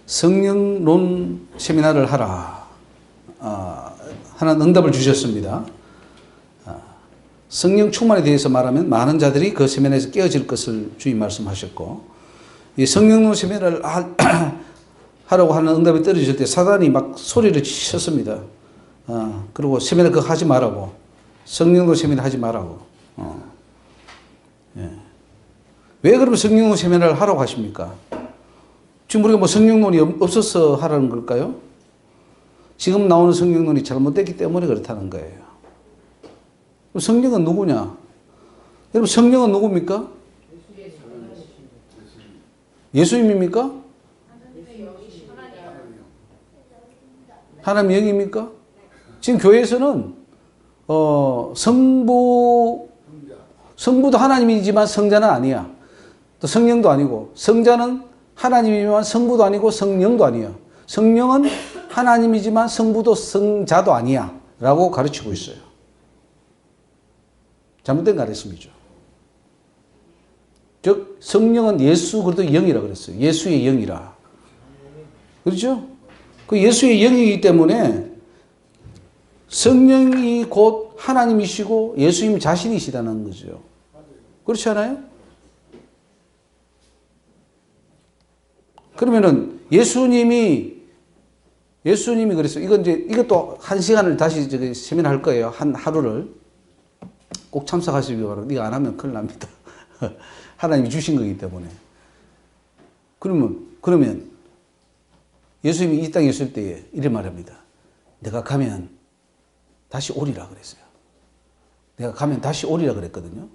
성령론 세미나를 하라 하는 응답을 주셨습니다. 성령 충만에 대해서 말하면 많은 자들이 그 세미나에서 깨어질 것을 주님 말씀하셨고, 이 성령론 세미나를 하라고 하는 응답이 떨어질 때 사단이 막 소리를 치셨습니다. 그리고 세미나 그거 하지 말라고, 성령론 세미나 하지 말라고. 예. 왜 그러면 성령론 세미나를 하라고 하십니까? 지금 우리가 뭐 성령론이 없어서 하라는 걸까요? 지금 나오는 성령론이 잘못됐기 때문에 그렇다는 거예요. 성령은 누구냐? 여러분, 성령은 누굽니까? 예수님입니까? 하나님 영입니까? 지금 교회에서는 성부도 하나님이지만 성자는 아니야. 또 성령도 아니고, 성자는 하나님이지만 성부도 아니고 성령도 아니야. 성령은 하나님이지만 성부도 성자도 아니야 라고 가르치고 있어요. 잘못된 가르침이죠. 즉 성령은 예수 그리스도 영이라 그랬어요. 예수의 영이라. 그렇죠? 그 예수의 영이기 때문에 성령이 곧 하나님이시고 예수님 자신이시다는 거죠. 그렇지 않아요? 그러면은 예수님이 그랬어요. 이것도 한 시간을 다시 세미나 할 거예요. 하루를. 꼭 참석하시기 바랍니다. 네가 안 하면 큰일 납니다. 하나님이 주신 거기 때문에. 그러면 예수님이 이 땅에 있을 때에 이래 말합니다. 내가 가면 다시 오리라 그랬어요. 내가 가면 다시 오리라 그랬거든요.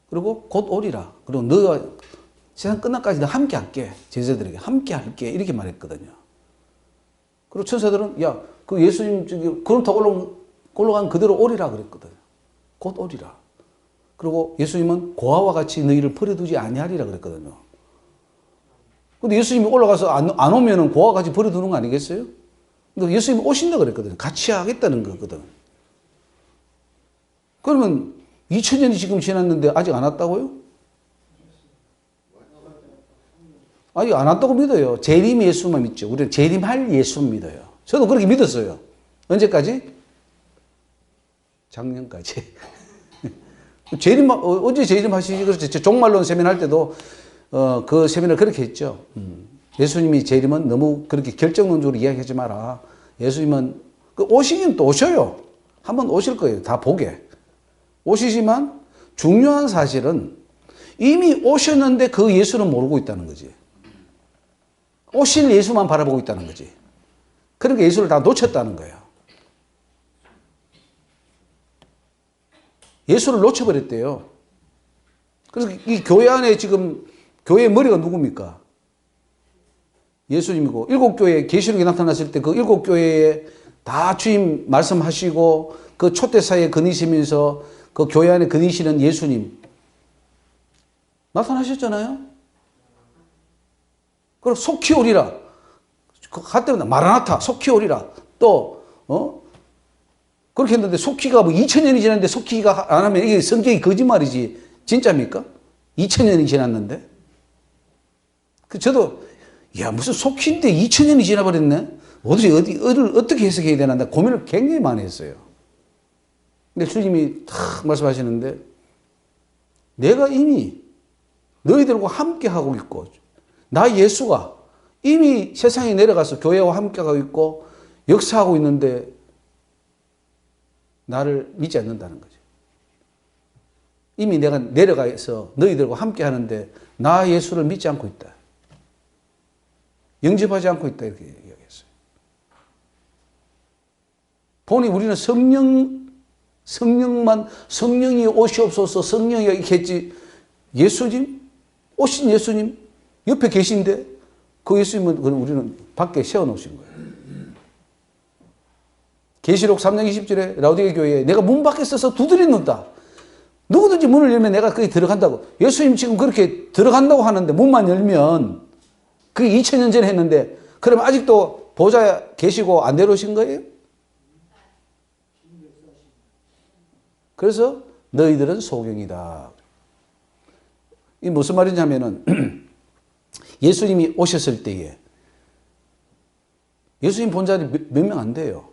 그리고 곧 오리라. 그리고 너가 세상 끝날까지 너 함께 할게. 제자들에게 함께 할게. 이렇게 말했거든요. 그리고 천사들은 야, 그 예수님 저기 그럼 더 올라간 그대로 오리라 그랬거든요. 곧 오리라. 그리고 예수님은 고아와 같이 너희를 버려두지 아니하리라 그랬거든요. 근데 예수님이 올라가서 안 오면은 고아와 같이 버려두는 거 아니겠어요? 근데 예수님이 오신다 그랬거든요. 같이 하겠다는 거거든. 그러면 2000년이 지금 지났는데 아직 안 왔다고요? 아직 안 왔다고 믿어요. 재림 예수만 믿죠. 우리는 재림할 예수 믿어요. 저도 그렇게 믿었어요. 언제까지? 작년까지. 언제 재림하시지? 그렇죠. 종말론 세미나 할 때도 그 세미나를 그렇게 했죠. 예수님이 재림은 너무 그렇게 결정론적으로 이야기하지 마라. 예수님은 오시긴 또 오셔요. 한번 오실 거예요. 다 보게. 오시지만 중요한 사실은 이미 오셨는데 그 예수는 모르고 있다는 거지. 오실 예수만 바라보고 있다는 거지. 그러니까 예수를 다 놓쳤다는 거예요. 예수를 놓쳐버렸대요. 그래서 이 교회 안에 지금 교회의 머리가 누굽니까? 예수님이고, 7교회 계시록에 나타났을 때 그 7교회에 다 주임 말씀하시고 그 초대사에 거니시면서 그 교회 안에 거니시는 예수님 나타나셨잖아요. 그리고 속히 오리라. 갈 때마다 마라나타 속히 오리라. 또 그렇게 했는데 속히가 뭐 2000년이 지났는데 속히가 안 하면 이게 성경이 거짓말이지. 진짜입니까? 2000년이 지났는데. 저도 야 무슨 속히인데 2000년이 지나버렸네. 어떻게 해석해야 되나 고민을 굉장히 많이 했어요. 근데 주님이 탁 말씀하시는데 내가 이미 너희들과 함께 하고 있고 나 예수가 이미 세상에 내려가서 교회와 함께 하고 있고 역사하고 있는데 나를 믿지 않는다는 거죠. 이미 내가 내려가서 너희들과 함께 하는데 나 예수를 믿지 않고 있다. 영접하지 않고 있다. 이렇게 이야기했어요. 보니 우리는 성령이 오시옵소서 성령이 이렇게 했지 예수님? 오신 예수님? 옆에 계신데 그 예수님은 우리는 밖에 세워놓으신 거예요. 계시록 3장 20절에 라오디게 교회에 내가 문 밖에 서서 두드리는다. 누구든지 문을 열면 내가 거기 들어간다고. 예수님 지금 그렇게 들어간다고 하는데 문만 열면 그게 2000년 전에 했는데 그러면 아직도 보좌에 계시고 안 내려오신 거예요? 그래서 너희들은 소경이다. 이 무슨 말이냐면은 예수님이 오셨을 때에 예수님 본 자들이 몇 명 안 돼요.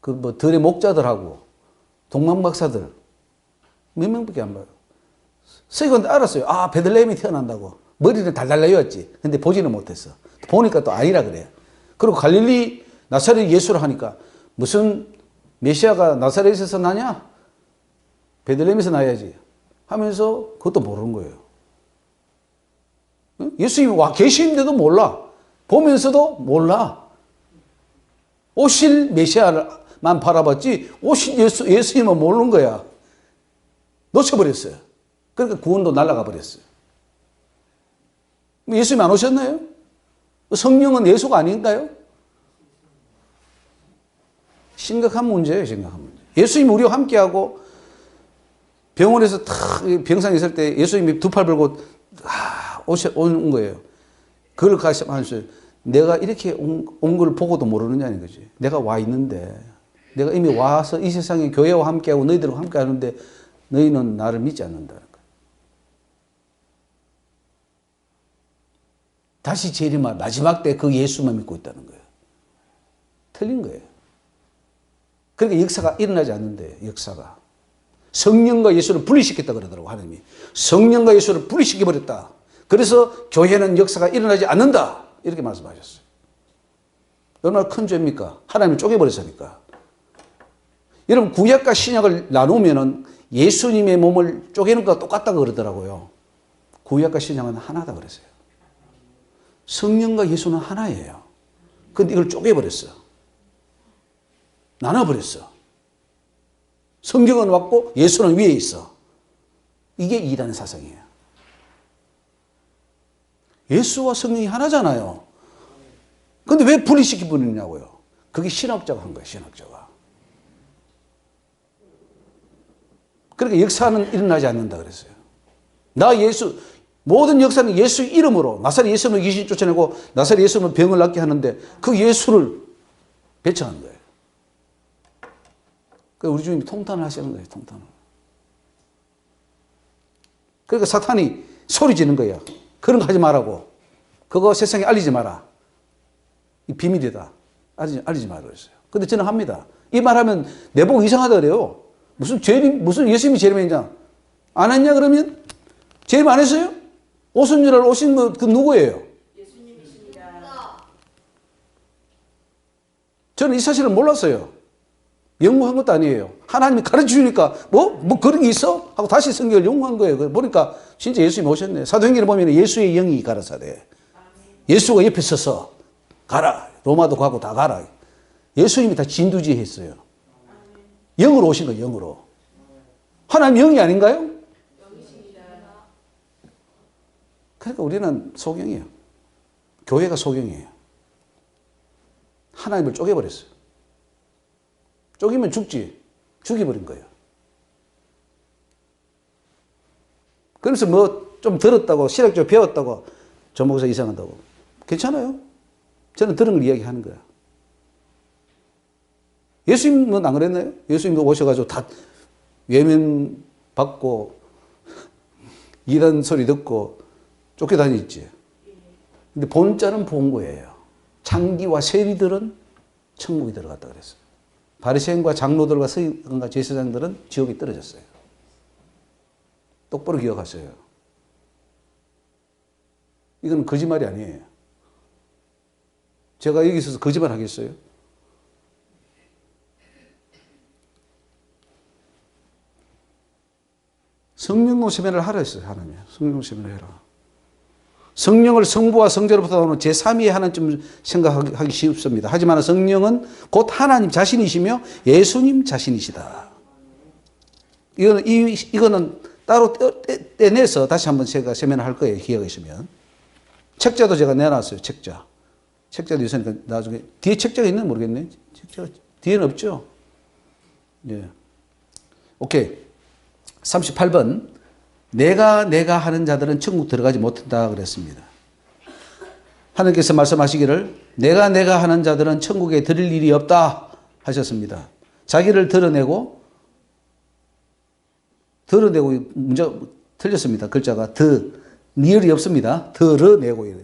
그 뭐 들의 목자들하고 동방박사들 몇 명밖에 안 봐요. 서기관도 알았어요. 아, 베들레헴이 태어난다고. 머리는 달달 내렸지. 근데 보지는 못했어. 보니까 또 아니라 그래요. 그리고 갈릴리 나사렛 예수를 하니까 무슨 메시아가 나사렛에서 나냐? 베들레헴에서 나야지 하면서 그것도 모르는 거예요. 예수님이 와 계시는데도 몰라. 보면서도 몰라. 오실 메시아만 바라봤지 오실 예수님은 모르는 거야. 놓쳐버렸어요. 그러니까 구원도 날아가 버렸어요. 예수님 안 오셨나요? 성령은 예수가 아닌가요? 심각한 문제예요. 심각한 문제. 예수님이 우리와 함께하고 병원에서 탁 병상에 있을 때 예수님이 두 팔 벌고 온 거예요. 그걸 가시면서 내가 이렇게 온 걸 보고도 모르느냐는 거지. 내가 와 있는데 내가 이미 와서 이 세상에 교회와 함께하고 너희들과 함께하는데 너희는 나를 믿지 않는다는 거예요. 다시 재림할 마지막 때 그 예수만 믿고 있다는 거예요. 틀린 거예요. 그러니까 역사가 일어나지 않는데 역사가. 성령과 예수를 분리시켰다 그러더라고 하나님이. 성령과 예수를 분리시켜버렸다. 그래서 교회는 역사가 일어나지 않는다. 이렇게 말씀하셨어요. 얼마나 큰 죄입니까? 하나님을 쪼개버렸으니까. 여러분 구약과 신약을 나누면 예수님의 몸을 쪼개는 것과 똑같다고 그러더라고요. 구약과 신약은 하나다 그랬어요. 성령과 예수는 하나예요. 그런데 이걸 쪼개버렸어. 나눠버렸어. 성경은 왔고 예수는 위에 있어. 이게 이단 사상이에요. 예수와 성령이 하나잖아요. 근데 왜 분리시켜버리냐고요. 그게 신학자가 한 거예요. 신학자가. 그러니까 역사는 일어나지 않는다 그랬어요. 모든 역사는 예수 이름으로 나사렛 예수는 귀신 쫓아내고 나사렛 예수는 병을 낫게 하는데 그 예수를 배척하는 거예요. 그러니까 우리 주님이 통탄을 하시는 거예요. 통탄을. 그러니까 사탄이 소리 지는 거야. 그런 거 하지 말라고. 그거 세상에 알리지 마라. 이 비밀이다. 알리지 마라 그랬어요. 근데 저는 합니다. 이 말하면 내보고 이상하다 그래요. 무슨 예수님이 재림이냐? 안 했냐 그러면? 재림 안 했어요? 오순절날 오신 그 누구예요? 예수님이십니다. 저는 이 사실을 몰랐어요. 연구한 것도 아니에요. 하나님이 가르쳐 주니까 뭐 그런 게 있어? 하고 다시 성경을 연구한 거예요. 보니까 진짜 예수님이 오셨네. 사도행전을 보면 예수의 영이 가라사대. 예수가 옆에 서서 가라. 로마도 가고 다 가라. 예수님이 다 진두지휘했어요. 영으로 오신 거예요. 영으로. 하나님 영이 아닌가요? 그러니까 우리는 소경이에요. 교회가 소경이에요. 하나님을 쪼개버렸어요. 쪼개면 죽지. 죽여버린 거예요. 그래서 뭐 좀 들었다고 신학적 배웠다고 조목사 이상하다고. 괜찮아요. 저는 들은 걸 이야기하는 거야. 예수님은 안 그랬나요? 예수님도 오셔가지고 다 외면 받고 이런 소리 듣고 쫓겨다녔지. 근데 본자는 본 거예요. 창기와 세리들은 천국에 들어갔다 그랬어요. 바리새인과 장로들과 서기관과 제사장들은 지옥에 떨어졌어요. 똑바로 기억하세요. 이건 거짓말이 아니에요. 제가 여기 있어서 거짓말 하겠어요? 성령으로 세면을 하라 했어요. 하나님. 성령으로 세면을 해라. 성령을 성부와 성자로부터 나오는 제3위의 하나님 생각하기 쉽습니다. 하지만 성령은 곧 하나님 자신이시며 예수님 자신이시다. 이거는 따로 떼내서 다시 한번 제가 세면을 할 거예요. 기회가 있으면. 책자도 제가 내놨어요. 책자도 있으니까 나중에. 뒤에 책자가 있는지 모르겠네. 책자가 뒤에는 없죠. 예. 오케이. 38번. 내가 하는 자들은 천국 들어가지 못한다 그랬습니다. 하나님께서 말씀하시기를 내가 하는 자들은 천국에 들을 일이 없다 하셨습니다. 자기를 드러내고 문제가 틀렸습니다. 글자가 리얼이 없습니다. 드러내고 이래.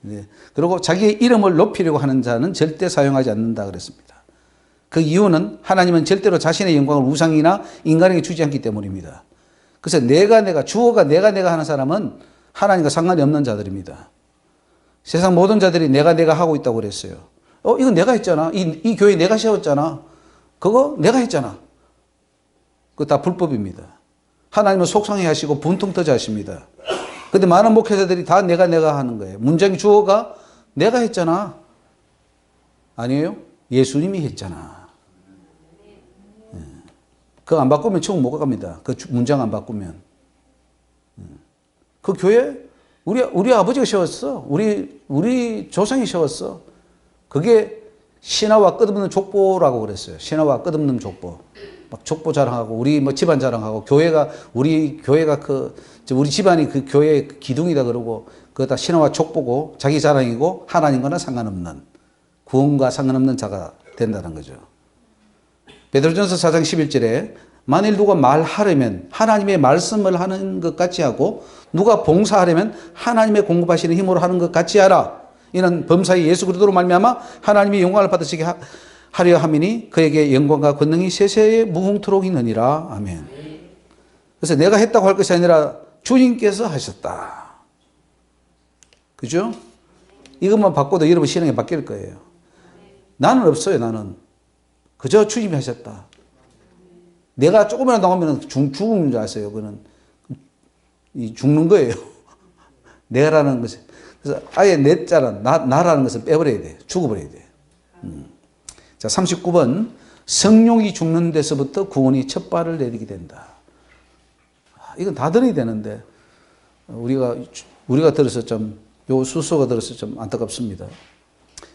네. 그리고 자기의 이름을 높이려고 하는 자는 절대 사용하지 않는다 그랬습니다. 그 이유는 하나님은 절대로 자신의 영광을 우상이나 인간에게 주지 않기 때문입니다. 그래서 주어가 내가 하는 사람은 하나님과 상관이 없는 자들입니다. 세상 모든 자들이 내가 하고 있다고 그랬어요. 이거 내가 했잖아. 이 교회 내가 세웠잖아. 그거 내가 했잖아. 그거 다 불법입니다. 하나님은 속상해 하시고 분통 터져 하십니다. 근데 많은 목회자들이 다 내가 하는 거예요. 문장의 주어가 내가 했잖아. 아니에요? 예수님이 했잖아. 그거 안 바꾸면 천국 못 갑니다. 그 문장 안 바꾸면. 그 교회 우리 아버지가 세웠어. 우리 조상이 세웠어. 그게 신화와 끝없는 족보라고 그랬어요. 신화와 끝없는 족보. 막 족보 자랑하고 우리 뭐 집안 자랑하고 우리 교회가 우리 집안이 그 교회의 기둥이다 그러고 그거 다 신화와 족보고 자기 자랑이고 하나님과는 상관없는 구원과 상관없는 자가 된다는 거죠. 베드로전서 4장 11절에 만일 누가 말하려면 하나님의 말씀을 하는 것 같이 하고 누가 봉사하려면 하나님의 공급하시는 힘으로 하는 것 같이 하라. 이는 범사의 예수 그리스도로 말미암아 하나님의 영광을 받으시게 하려 함이니 그에게 영광과 권능이 세세에 무궁토록 있느니라. 아멘. 그래서 내가 했다고 할 것이 아니라 주님께서 하셨다. 그죠? 이것만 바꿔도 여러분 신앙이 바뀔 거예요. 나는 없어요. 나는 그저 주님이 하셨다. 내가 조금이라도 나오면 죽는 줄 아세요. 그거는 죽는 거예요. 내라는 것이. 그래서 아예 내 자란 나라는 것을 빼버려야 돼. 죽어버려야 돼. 자, 39번. 성령이 죽는 데서부터 구원이 첫 발을 내디게 된다. 이건 다 들어야 되는데 우리가 들어서 요 수소가 들어서 좀 안타깝습니다.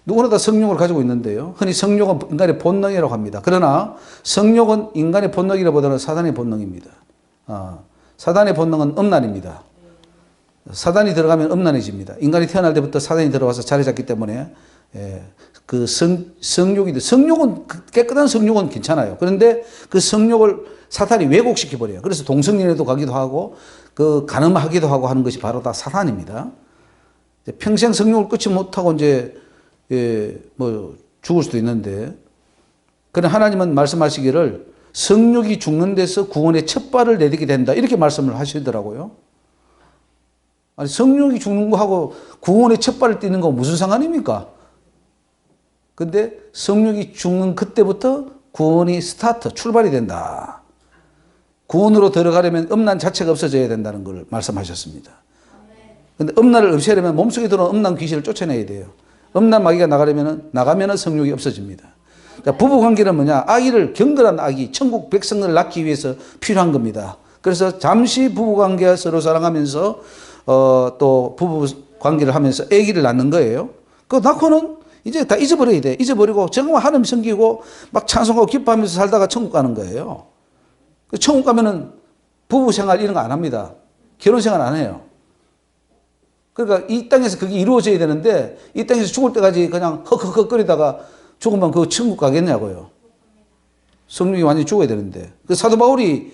누구나 다 성령을 가지고 있는데요. 흔히 성령은 인간의 본능이라고 합니다. 그러나 성령은 인간의 본능이라보다는 사단의 본능입니다. 사단의 본능은 음란입니다. 사단이 들어가면 음란해집니다. 인간이 태어날 때부터 사단이 들어와서 자리 잡기 때문에 그 성욕은 깨끗한 성욕은 괜찮아요. 그런데 그 성욕을 사탄이 왜곡시켜 버려요. 그래서 동성연애도 가기도 하고 그 간음하기도 하고 하는 것이 바로 다 사탄입니다. 평생 성욕을 끊지 못하고 이제 죽을 수도 있는데, 그러나 하나님은 말씀하시기를 성욕이 죽는 데서 구원의 첫 발을 내딛게 된다. 이렇게 말씀을 하시더라고요. 아니, 성욕이 죽는 거하고 구원의 첫 발을 띄는 거 무슨 상관입니까? 근데 성욕이 죽는 그때부터 구원이 출발이 된다. 구원으로 들어가려면 음란 자체가 없어져야 된다는 걸 말씀하셨습니다. 근데 음란을 없애려면 몸속에 들어온 음란 귀신을 쫓아내야 돼요. 음란 마귀가 나가면은 성욕이 없어집니다. 자, 부부관계는 뭐냐? 경건한 아기, 천국 백성을 낳기 위해서 필요한 겁니다. 그래서 잠시 부부관계와 서로 사랑하면서 또 부부관계를 하면서 아기를 낳는 거예요. 그거 낳고는 이제 다 잊어버려야 돼. 잊어버리고 정말 하나님 섬기고 막 찬송하고 기뻐하면서 살다가 천국 가는 거예요. 천국 가면은 부부생활 이런 거 안 합니다. 결혼생활 안 해요. 그러니까 이 땅에서 그게 이루어져야 되는데 이 땅에서 죽을 때까지 그냥 헉헉헉거리다가 죽으면 그 천국 가겠냐고요. 성령이 완전히 죽어야 되는데. 그 사도 바울이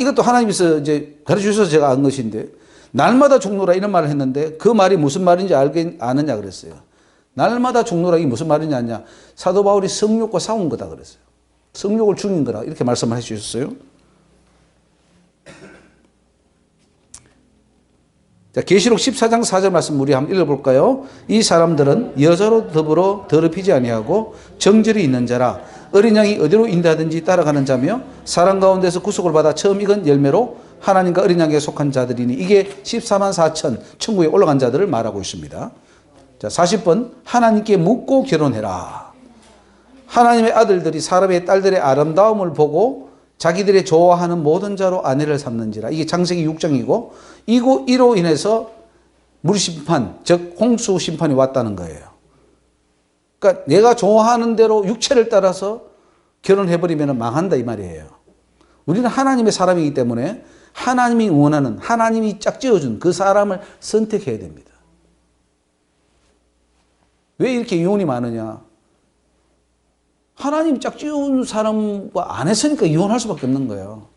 이것도 하나님께서 이제 가르쳐주셔서 제가 안 것인데 날마다 죽노라 이런 말을 했는데 그 말이 무슨 말인지 아느냐 그랬어요. 날마다 죽노라 이게 무슨 말이냐. 사도 바울이 성욕과 싸운 거다 그랬어요. 성욕을 죽인 거라 이렇게 말씀을 해 주셨어요. 자, 계시록 14장 4절 말씀 우리 한번 읽어볼까요? 이 사람들은 여자로 더불어 더럽히지 아니하고 정절이 있는 자라 어린 양이 어디로 인도하든지 따라가는 자며 사람 가운데서 구속을 받아 처음 익은 열매로 하나님과 어린 양에게 속한 자들이니 이게 14만 4천 천국에 올라간 자들을 말하고 있습니다. 자, 40번 하나님께 묻고 결혼해라. 하나님의 아들들이 사람의 딸들의 아름다움을 보고 자기들이 좋아하는 모든 자로 아내를 삼는지라. 이게 창세기 6장이고 이로 인해서 물심판, 즉 홍수 심판이 왔다는 거예요. 그러니까 내가 좋아하는 대로 육체를 따라서 결혼해버리면 망한다 이 말이에요. 우리는 하나님의 사람이기 때문에 하나님이 원하는, 하나님이 짝지어준 그 사람을 선택해야 됩니다. 왜 이렇게 이혼이 많으냐? 하나님 짝지은 사람과 안 했으니까 이혼할 수밖에 없는 거예요.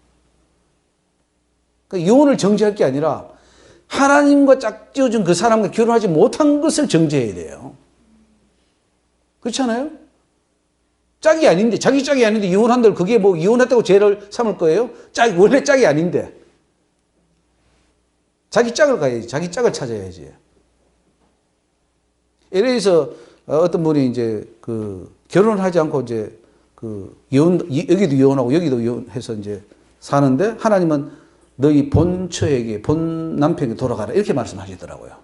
그러니까 이혼을 정지할 게 아니라 하나님과 짝지어준 그 사람과 결혼하지 못한 것을 정죄해야 돼요. 그렇잖아요? 짝이 아닌데, 자기 짝이 아닌데 이혼한들 그게 뭐 이혼했다고 죄를 삼을 거예요? 원래 짝이 아닌데. 자기 짝을 가야지. 자기 짝을 찾아야지. LA에서 어떤 분이 이제 결혼을 하지 않고 이제 여기도 이혼하고 여기도 이혼해서 이제 사는데 하나님은 너희 본처에게, 본 남편에게 돌아가라. 이렇게 말씀하시더라고요.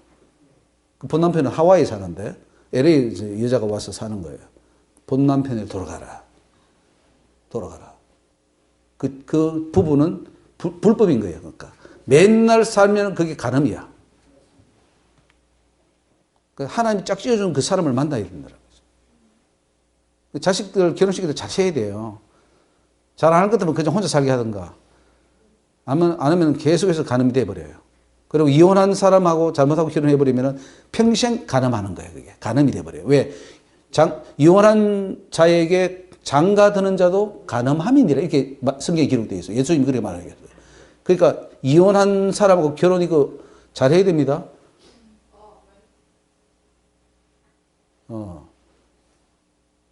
그 본 남편은 하와이에 사는데 LA에 여자가 와서 사는 거예요. 본 남편에게 돌아가라. 돌아가라. 그 부부는 불법인 거예요. 그러니까. 맨날 살면 그게 간음이야. 하나님이 짝지어준 그 사람을 만나야 된다는 거죠. 자식들 결혼식에도 잘 해야 돼요. 잘 안 할 것 같으면 그냥 혼자 살게 하든가. 안 하면 계속해서 간음이 돼버려요. 그리고 이혼한 사람하고 잘못하고 결혼해버리면 평생 간음하는 거예요. 그게 간음이 돼버려요. 왜? 이혼한 자에게 장가 드는 자도 간음함이니라 이렇게 성경에 기록되어 있어요. 예수님이 그렇게 말하겠어요. 그러니까 이혼한 사람하고 결혼 이거 잘해야 됩니다.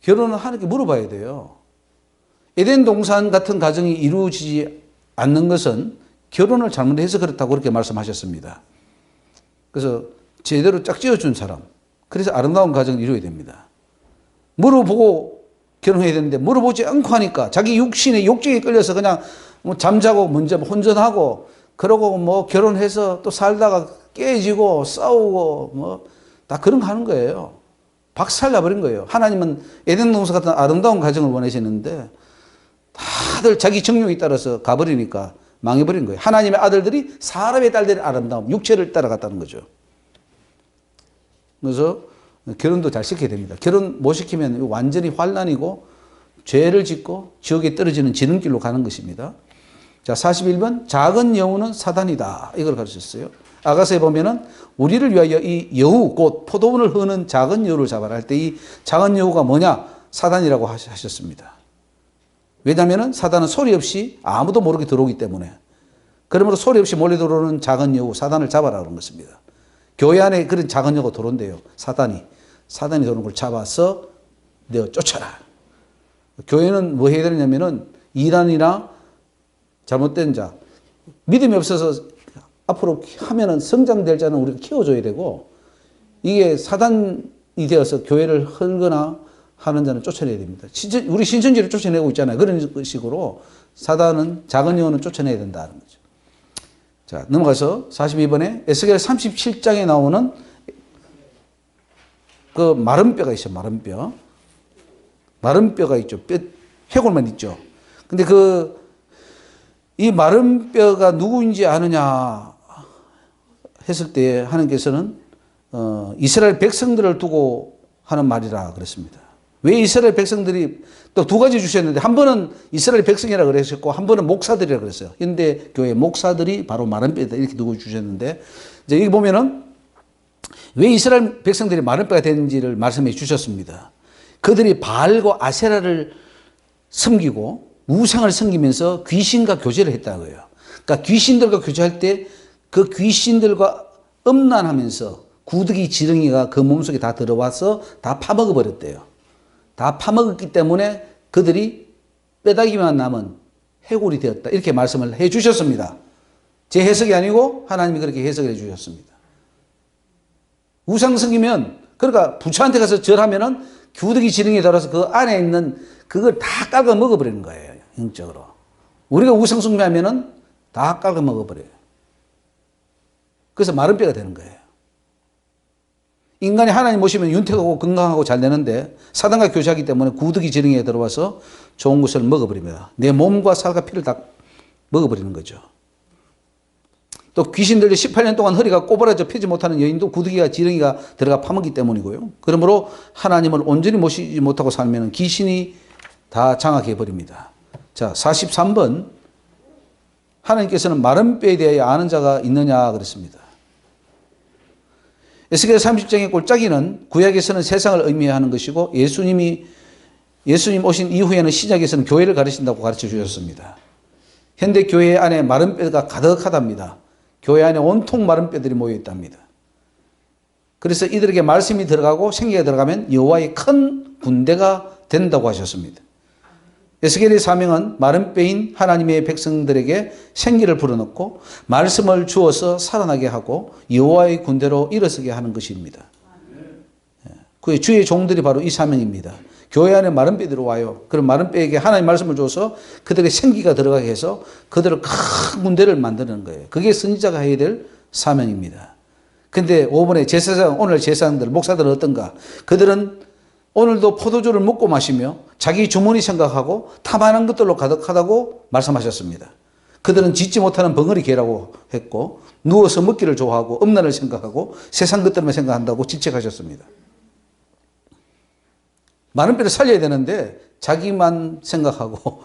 결혼을 하는 게 물어봐야 돼요. 에덴 동산 같은 가정이 이루어지지 않는 것은 결혼을 잘못해서 그렇다고 그렇게 말씀하셨습니다. 그래서 제대로 짝지어준 사람, 그래서 아름다운 가정을 이루어야 됩니다. 물어보고 결혼해야 되는데 물어보지 않고 하니까 자기 육신의 욕정에 끌려서 그냥 뭐 잠자고 먼저 혼전하고 그러고 뭐 결혼해서 또 살다가 깨지고 싸우고 뭐 다 그런 거 하는 거예요. 박살나버린 거예요. 하나님은 에덴 동산 같은 아름다운 가정을 원하시는데 다들 자기 정욕에 따라서 가버리니까 망해버린 거예요. 하나님의 아들들이 사람의 딸들의 아름다움, 육체를 따라갔다는 거죠. 그래서 결혼도 잘 시켜야 됩니다. 결혼 못 시키면 완전히 환난이고 죄를 짓고 지옥에 떨어지는 지름길로 가는 것입니다. 자, 41번 작은 여우는 사단이다. 이걸 가르쳤어요. 아가서에 보면은 우리를 위하여 이 여우 곧 포도원을 흐는 작은 여우를 잡아라 할 때 이 작은 여우가 뭐냐? 사단이라고 하셨습니다. 왜냐하면 사단은 소리 없이 아무도 모르게 들어오기 때문에 그러므로 소리 없이 몰래 들어오는 작은 여우 사단을 잡아라 그런 것입니다. 교회 안에 그런 작은 여우가 들어온대요. 사단이 들어오는 걸 잡아서 내어 쫓아라. 교회는 뭐 해야 되냐면은 이단이나 잘못된 자 믿음이 없어서 앞으로 하면은 성장될 자는 우리가 키워줘야 되고 이게 사단이 되어서 교회를 헐거나 하는 자는 쫓아내야 됩니다. 우리 신천지를 쫓아내고 있잖아요. 그런 식으로 사단은 작은 영혼은 쫓아내야 된다는 거죠. 자, 넘어가서 42번에 에스겔 37장에 나오는 그 마른 뼈가 있어요. 마른 뼈. 마른 뼈가 있죠. 해골만 있죠. 근데 이 마른 뼈가 누구인지 아느냐 했을 때 하나님께서는 이스라엘 백성들을 두고 하는 말이라 그랬습니다. 왜 이스라엘 백성들이 또 두 가지 주셨는데 한 번은 이스라엘 백성이라 그러셨고 한 번은 목사들이라 그랬어요. 현대 교회 목사들이 바로 마른 뼈다 이렇게 두고 주셨는데 이제 여기 보면은 왜 이스라엘 백성들이 마른 뼈가 되는지를 말씀해 주셨습니다. 그들이 바알과 아세라를 섬기고 우상을 섬기면서 귀신과 교제를 했다고요. 그러니까 귀신들과 교제할 때 그 귀신들과 음란하면서 구더기 지렁이가 그 몸속에 다 들어와서 다 파먹어 버렸대요. 다 파먹었기 때문에 그들이 뼈다귀만 남은 해골이 되었다. 이렇게 말씀을 해 주셨습니다. 제 해석이 아니고 하나님이 그렇게 해석을 해 주셨습니다. 우상 섬기면 그러니까 부처한테 가서 절하면은 구더기 지렁이에 들어와서 그 안에 있는 그걸 다 깔아 먹어 버리는 거예요. 영적으로. 우리가 우상 숭배하면은 다 깔아 먹어 버려요. 그래서 마른 뼈가 되는 거예요. 인간이 하나님 모시면 윤택하고 건강하고 잘 되는데 사단과 교제하기 때문에 구더기 지렁이에 들어와서 좋은 것을 먹어버립니다. 내 몸과 살과 피를 다 먹어버리는 거죠. 또 귀신들이 18년 동안 허리가 꼬부라져 펴지 못하는 여인도 구더기가 지렁이가 들어가 파먹기 때문이고요. 그러므로 하나님을 온전히 모시지 못하고 살면 귀신이 다 장악해 버립니다. 자, 43번 하나님께서는 마른 뼈에 대하여 아는 자가 있느냐 그랬습니다. 에스겔 30장의 골짜기는 구약에서는 세상을 의미하는 것이고 예수님 오신 이후에는 신약에서는 교회를 가르친다고 가르쳐 주셨습니다. 현대 교회 안에 마른 뼈가 가득하답니다. 교회 안에 온통 마른 뼈들이 모여 있답니다. 그래서 이들에게 말씀이 들어가고 생기가 들어가면 여호와의 큰 군대가 된다고 하셨습니다. 에스겔의 사명은 마른 뼈인 하나님의 백성들에게 생기를 불어넣고 말씀을 주어서 살아나게 하고 여호와의 군대로 일어서게 하는 것입니다. 그 주의 종들이 바로 이 사명입니다. 교회 안에 마른 뼈들이 와요. 그럼 마른 뼈에게 하나님의 말씀을 줘서 그들의 생기가 들어가게 해서 그들을 큰 군대를 만드는 거예요. 그게 선지자가 해야 될 사명입니다. 근데 5번에 제사장, 오늘 제사장들, 목사들은 어떤가? 그들은 오늘도 포도주를 먹고 마시며 자기 주머니 생각하고 탐하는 것들로 가득하다고 말씀하셨습니다. 그들은 짓지 못하는 벙어리 개라고 했고 누워서 먹기를 좋아하고 음란을 생각하고 세상 것들만 생각한다고 지적하셨습니다. 많은 뼈를 살려야 되는데 자기만 생각하고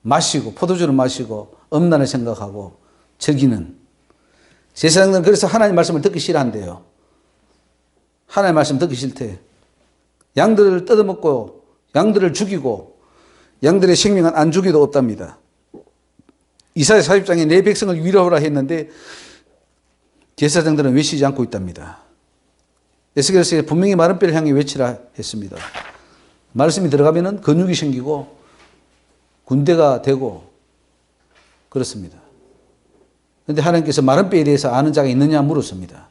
마시고 포도주를 마시고 음란을 생각하고 즐기는 제사장들은 그래서 하나님 말씀을 듣기 싫어한대요. 하나님 말씀 듣기 싫대. 양들을 뜯어먹고 양들을 죽이고 양들의 생명은 안 죽이도 없답니다. 이사야 40장에 내 백성을 위로하라 했는데 제사장들은 외치지 않고 있답니다. 에스겔서에 분명히 마른 뼈를 향해 외치라 했습니다. 말씀이 들어가면은 근육이 생기고 군대가 되고 그렇습니다. 그런데 하나님께서 마른 뼈에 대해서 아는 자가 있느냐 물었습니다.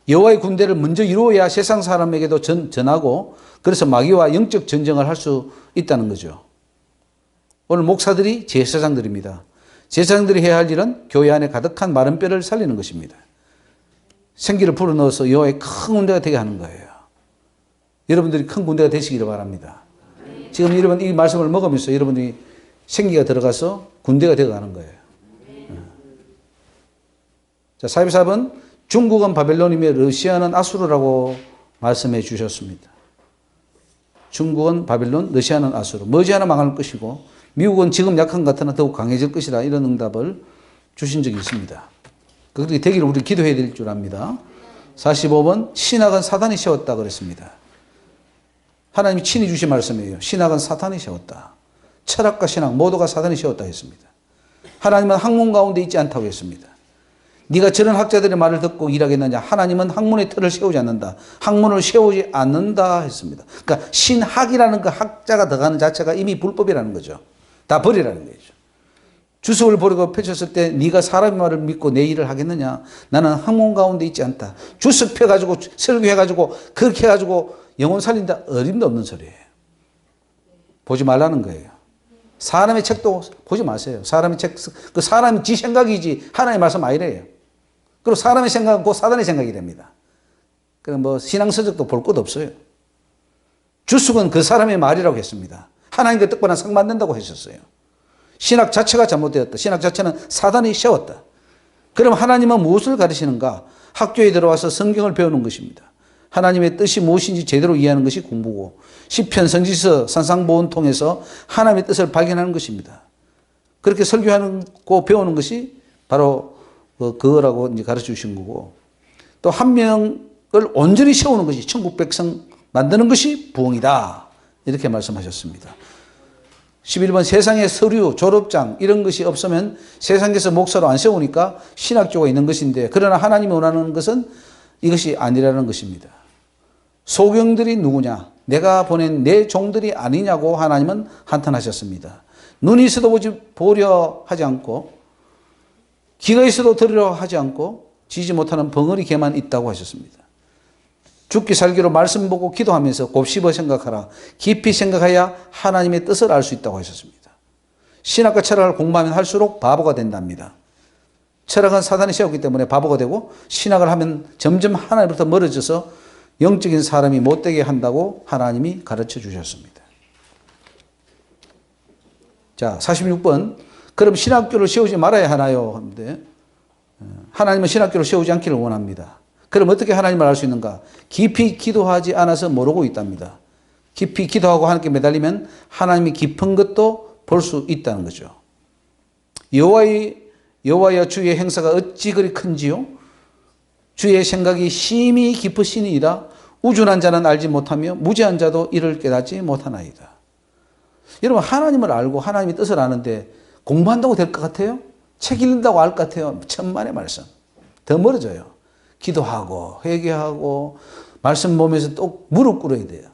여호와의 군대를 먼저 이루어야 세상 사람에게도 전하고 그래서 마귀와 영적 전쟁을 할 수 있다는 거죠. 오늘 목사들이 제사장들입니다. 제사장들이 해야 할 일은 교회 안에 가득한 마른 뼈를 살리는 것입니다. 생기를 불어넣어서 여호와의 큰 군대가 되게 하는 거예요. 여러분들이 큰 군대가 되시기를 바랍니다. 지금 여러분 이 말씀을 먹으면서 여러분들이 생기가 들어가서 군대가 되어가는 거예요. 자, 44번 중국은 바벨론이며 러시아는 아수르라고 말씀해 주셨습니다. 중국은 바벨론, 러시아는 아수르. 머지않아 망할 것이고 미국은 지금 약한 것 같으나 더욱 강해질 것이라 이런 응답을 주신 적이 있습니다. 그렇게 되기를 우리 기도해야 될 줄 압니다. 45번 신학은 사단이 세웠다 그랬습니다. 하나님이 친히 주신 말씀이에요. 신학은 사탄이 세웠다. 철학과 신학 모두가 사단이 세웠다 했습니다. 하나님은 학문 가운데 있지 않다고 했습니다. 네가 저런 학자들의 말을 듣고 일하겠느냐? 하나님은 학문의 틀을 세우지 않는다. 학문을 세우지 않는다 했습니다. 그러니까 신학이라는 그 학자가 들어가는 자체가 이미 불법이라는 거죠. 다 버리라는 거죠. 주석을 버리고 펼쳤을 때 네가 사람의 말을 믿고 내 일을 하겠느냐? 나는 학문 가운데 있지 않다. 주석 펴가지고 설교해가지고 그렇게 해가지고 영혼 살린다. 어림도 없는 소리예요. 보지 말라는 거예요. 사람의 책도 보지 마세요. 사람의 책, 그 사람이 지 생각이지 하나님의 말씀 아니래요. 그리고 사람의 생각은 곧 사단의 생각이 됩니다. 그럼 뭐 신앙서적도 볼 것 없어요. 주석은 그 사람의 말이라고 했습니다. 하나님과 뜻과는 상반된다고 하셨어요. 신학 자체가 잘못되었다. 신학 자체는 사단이 세웠다. 그럼 하나님은 무엇을 가르치는가? 학교에 들어와서 성경을 배우는 것입니다. 하나님의 뜻이 무엇인지 제대로 이해하는 것이 공부고 시편, 성지서, 산상보훈 통해서 하나님의 뜻을 발견하는 것입니다. 그렇게 설교하고 배우는 것이 바로 그거라고 이제 가르쳐 주신 거고 또 한 명을 온전히 세우는 것이 천국 백성 만드는 것이 부흥이다. 이렇게 말씀하셨습니다. 11번 세상에 서류, 졸업장 이런 것이 없으면 세상에서 목사로 안 세우니까 신학교가 있는 것인데 그러나 하나님이 원하는 것은 이것이 아니라는 것입니다. 소경들이 누구냐? 내가 보낸 내 종들이 아니냐고 하나님은 한탄하셨습니다. 눈이 있어도 보려 하지 않고 귀가 있어도 들으려 하지 않고 지지 못하는 벙어리 개만 있다고 하셨습니다. 죽기 살기로 말씀 보고 기도하면서 곱씹어 생각하라. 깊이 생각해야 하나님의 뜻을 알 수 있다고 하셨습니다. 신학과 철학을 공부하면 할수록 바보가 된답니다. 철학은 사단이 세웠기 때문에 바보가 되고 신학을 하면 점점 하나님부터 멀어져서 영적인 사람이 못되게 한다고 하나님이 가르쳐 주셨습니다. 자, 46번. 그럼 신학교를 세우지 말아야 하나요? 하는데 하나님은 신학교를 세우지 않기를 원합니다. 그럼 어떻게 하나님을 알 수 있는가? 깊이 기도하지 않아서 모르고 있답니다. 깊이 기도하고 하나님께 매달리면 하나님이 깊은 것도 볼 수 있다는 거죠. 여호와여 주의 행사가 어찌 그리 큰지요? 주의 생각이 심히 깊으시니이다. 우준한 자는 알지 못하며 무지한 자도 이를 깨닫지 못하나이다. 여러분 하나님을 알고 하나님의 뜻을 아는데 공부한다고 될 것 같아요? 책 읽는다고 알 것 같아요? 천만의 말씀. 더 멀어져요. 기도하고 회개하고 말씀 보면서 또 무릎 꿇어야 돼요.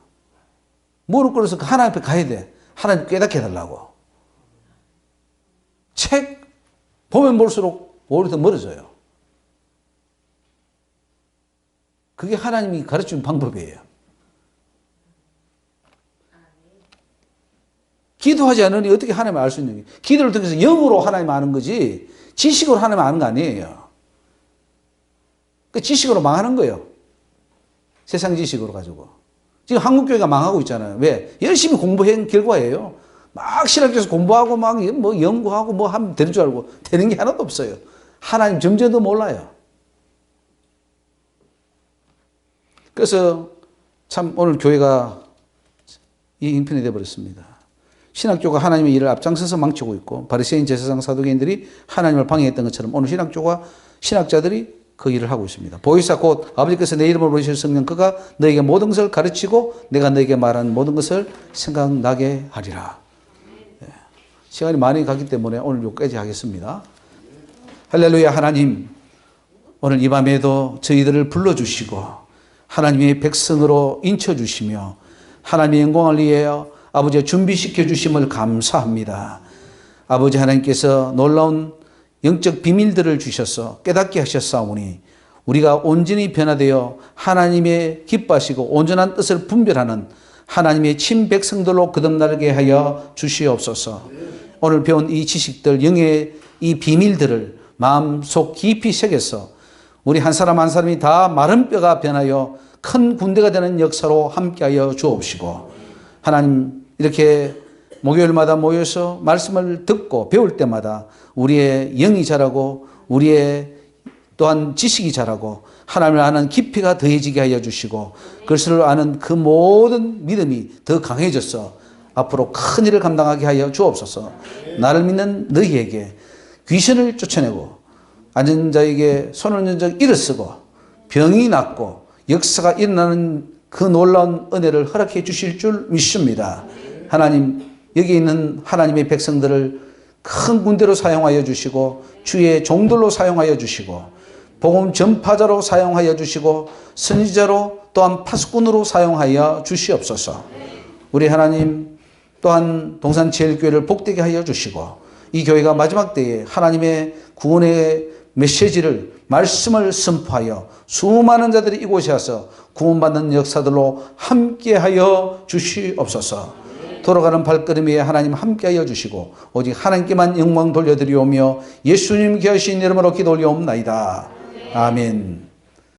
무릎 꿇어서 하나님 앞에 가야 돼. 하나님 깨닫게 해달라고. 책 보면 볼수록 오히려 더 멀어져요. 그게 하나님이 가르치는 방법이에요. 기도하지 않으니 어떻게 하나님을 알 수 있는 거예요? 기도를 통해서 영으로 하나님을 아는 거지 지식으로 하나님을 아는 거 아니에요. 그 지식으로 망하는 거예요. 세상 지식으로 가지고. 지금 한국교회가 망하고 있잖아요. 왜? 열심히 공부한 결과예요. 막 신학교에서 공부하고 막 뭐 연구하고 뭐 하면 되는 줄 알고 되는 게 하나도 없어요. 하나님 점점도 몰라요. 그래서 참 오늘 교회가 이 형편이 되어버렸습니다. 신학교가 하나님의 일을 앞장서서 망치고 있고 바리새인 제사장 사두개인들이 하나님을 방해했던 것처럼 오늘 신학자들이 그 일을 하고 있습니다. 보혜사 곧 아버지께서 내 이름으로 보내실 성령 그가 너에게 모든 것을 가르치고 내가 너에게 말한 모든 것을 생각나게 하리라. 네. 시간이 많이 가기 때문에 오늘 여기까지 하겠습니다. 할렐루야. 하나님 오늘 이 밤에도 저희들을 불러주시고 하나님의 백성으로 인쳐주시며 하나님의 영광을 위하여 아버지의 준비시켜 주심을 감사합니다. 아버지 하나님께서 놀라운 영적 비밀들을 주셔서 깨닫게 하셨사오니 우리가 온전히 변화되어 하나님의 기뻐하시고 온전한 뜻을 분별하는 하나님의 친백성들로 거듭나게 하여 주시옵소서. 오늘 배운 이 지식들, 영의 이 비밀들을 마음속 깊이 새겨서 우리 한 사람 한 사람이 다 마른 뼈가 변하여 큰 군대가 되는 역사로 함께하여 주옵시고 하나님 이렇게 목요일마다 모여서 말씀을 듣고 배울 때마다 우리의 영이 자라고 우리의 또한 지식이 자라고 하나님을 아는 깊이가 더해지게 하여 주시고 그것을 아는 그 모든 믿음이 더 강해져서 앞으로 큰 일을 감당하게 하여 주옵소서. 나를 믿는 너희에게 귀신을 쫓아내고 앉은 자에게 손을 얹은 자 일어서고 병이 낫고 역사가 일어나는 그 놀라운 은혜를 허락해 주실 줄 믿습니다. 하나님 여기 있는 하나님의 백성들을 큰 군대로 사용하여 주시고 주의 종들로 사용하여 주시고 복음 전파자로 사용하여 주시고 선지자로 또한 파수꾼으로 사용하여 주시옵소서. 우리 하나님 또한 동산제일교회를 복되게 하여 주시고 이 교회가 마지막 때에 하나님의 구원의 메시지를 말씀을 선포하여 수많은 자들이 이곳에 와서 구원받는 역사들로 함께하여 주시옵소서. 돌아가는 발걸음에 하나님 함께하여 주시고 오직 하나님께만 영광 돌려드리오며 예수님 귀하신 이름으로 기도 올리옵나이다. 아멘.